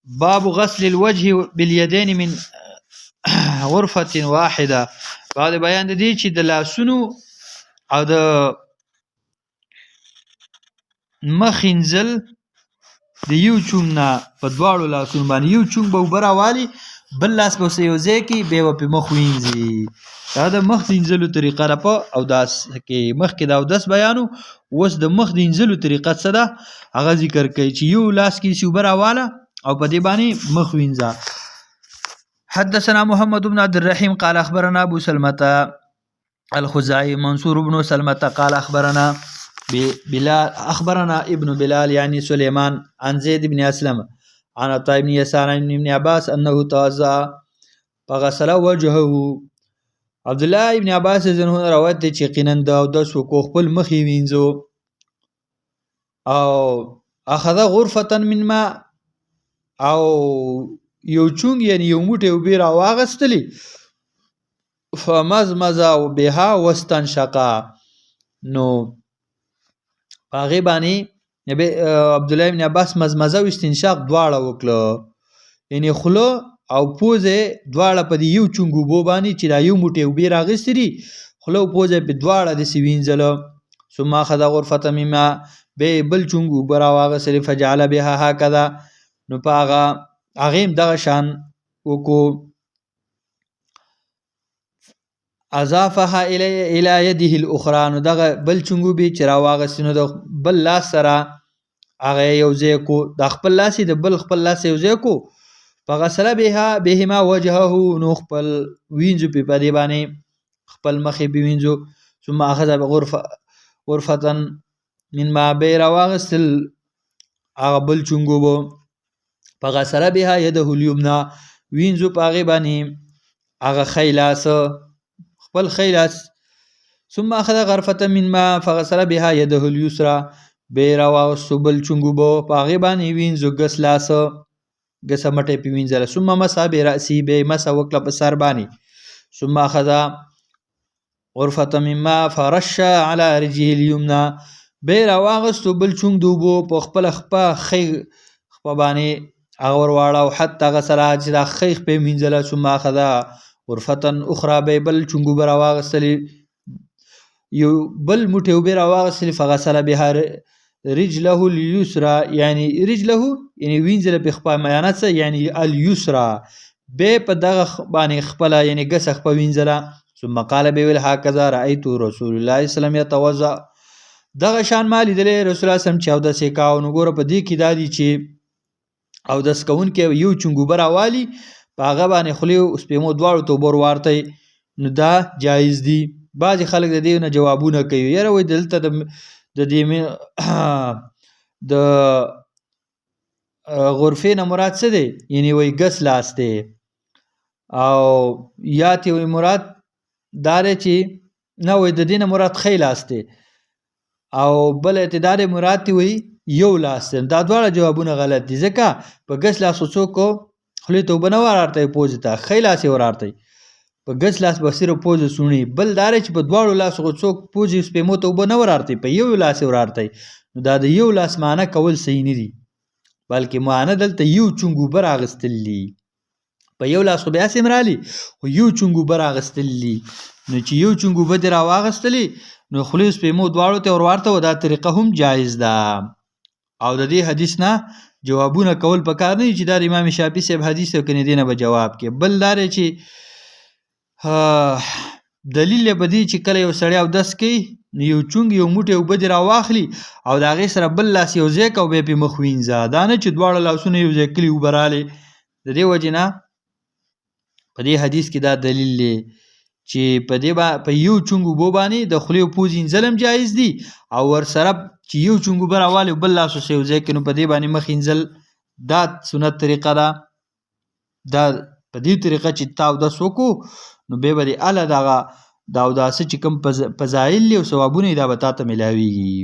باب غسل الوجه باليدين من غرفة واحده. بعد بیان د دې چې د لاسونو او د مخینځل د یو چونګ نه په دواړو لاسونو باندې یو چونګ به اوبه راوالي بل لاس به یو ځای کې بیا به پې مخ وینځي. دا د مخ د وینځلو طریقه ده په اوداس کې. مخکې د اودس بیانو، اوس د مخ د وینځلو طریقه څه ده هغه ذکر کوي چې یو لاس کې سي اوبه راواله او په دې باندې مخ وینځه. حدثنا محمد بن عبد الرحيم قال اخبرنا ابو سلمة الخزاعي منصور بن سلمة قال اخبرنا ابن بلال يعني سليمان عن زيد بن اسلم عن عطاء بن يسار عن ابن عباس انه توضأ فغسل وجهه. عبد الله ابن عباس زنه روایت دی چې یقینا د اودس وکړو خپل مخ یې وینځو او اخذ غرفه من ماء او یو چونګ یعنی یو موټی اوبه راواغستلې فمزمز بها واستنشقا. نو هغې باندې عبدالله ابن عباس مزمزه او استنشاق دواړه وکړه، یعنی خوله او پوزه دواړه په دې یو چونګ اوبو باندې چې دا یو موټی اوبې راغستې دي خوله او پوزه پې دواړه داسې وینځله. ثم اخذ غرفة من ماء بیا بل چونګ اوبه راواغستلې فجعل بها هکذا. نو په هغې هم دغه شان وکړو. اضافها الى يده الاخرى. نو دغه بل چونګوبې چې راواغستې نو د بل لاس سره هغه یې یو ځای کړو، د خپل لاس یې د بل خپل لاس یو ځای کړو. فغسل بهما وجهه. نو خپل وینځو پې په دې باندې خپل مخ یې پې وینځو. ثم اخذ غرفة من ما بیا یې راواغستل هغه بل چونګوبه فغسل بها يده اليمنى. وینځو په هغې باندې هغه ښی لاس خپل ښی لاس. ثم اخذ غرفة من ماء فغسل بها يده اليسرى. بیا یې راواغستو بل چونګوبه په هغې باندې وینځو ګس لاس ګسه مټه یې پې وینځله. ثم مسح برأسه. بیا یې مسح وکړه په سر باندې. ثم اخذ غرفة من ماء فرش على رجله اليمنى. بیا یې راواغستو بل چونګ د اوبو په خپله خپه ښی خپه باندې هغه ورواړه حتی غسلها چې دا ښی خپې یې وینځله. ثم اخذ غرفة اخرى. بیا یې بل چونګ اوبه راواغستلې یو بل موټی اوبې راواغستلې فغسل بها رجله اليسرى. یعنی رجله یعنی وینځله پې خپه معنا څه یعنی اليسرى. بیا په دغه باندې خپله یعنی ګسه خپه وینځله. ثم قال بیا ویل هکذا رأیت رسول الله صلی الله علیه وسلم یتوضأ. دغه شان ما لیدلی رسول الله صلی الله علیه وسلم چې اودس یې کاوه. نو ګوره په دې کې دا دي چې اودس کوونکی یو چونګ اوبه راوالي په هغه باندې خولې او سپېمو دواړو ته اوبه ورواړتی نو دا جایز دي. بعضې خلک د دې نه جوابونه کوي یاره وایي دلته د دې د غرفې نه مراد څه دی یعنی وایي ګس لاس دی او یا تې وایي مراد دا دی چې نه وایي د دې نه مراد ښی لاس دی او بل اعتدار مراد تی وایي یو لاس دی. دا دواړه جوابونه غلط دي ځکه په ګس لاسو څوک خولې ته اوبه نه ورارتی پوزې ته ښی لاس یې ورارتی په ګس لاس به صرف پوزه سوڼي. بل دا دی چې په دواړو لاسو څوک پوزې سپېمو ته اوبه نه ورارتی په یو لاس یې ورارتی. نو دا د یو لاس معنی کول صحیح نه دي بلکې معنی دلته یو چونګ اوبه راغستل دي. په یو لاس خو بیا هسې هم رالي خو یو چونګ اوبه راغستل دي. نو چې یو چونګ اوبه دې راواغستلې نو خولې سپېمو دواړو ته ورواړته و دا طریقه هم جایز ده. او د دې حدیث نه جوابونه کول پکار نه دي چې دا د امام شافعي صاحب حدیث او کنې دې نه به جواب کې. بل دا دی چې دلیل یې په دې چې کله یو سړی اودس کوي نو یو چونګ یو موټی اوبه دې راواخلي او د هغې سره بل لاس یو ځای که او بیا پې مخ وینځه. دا نه چې دواړه لاسونه یو ځای کلي اوبه رالې. د دې وجې نه په دې حدیث کې دا دلیل دی چې په یو چونګ اوبو باندې د خولې او پوزې وینځل هم جایز دي او ورسره چې یو چونګ اوبه راوالي بل لاسو سره یو ځای کړي نو په دې باندې مخ وینځل دا سنت طریقه ده. دا په دې طریقه چې تا اودس وکړو نو بیا به دې هله دغه د اوداسه چې کوم فضایل دي او ثوابونه یې دا به تا ته میلاویږي.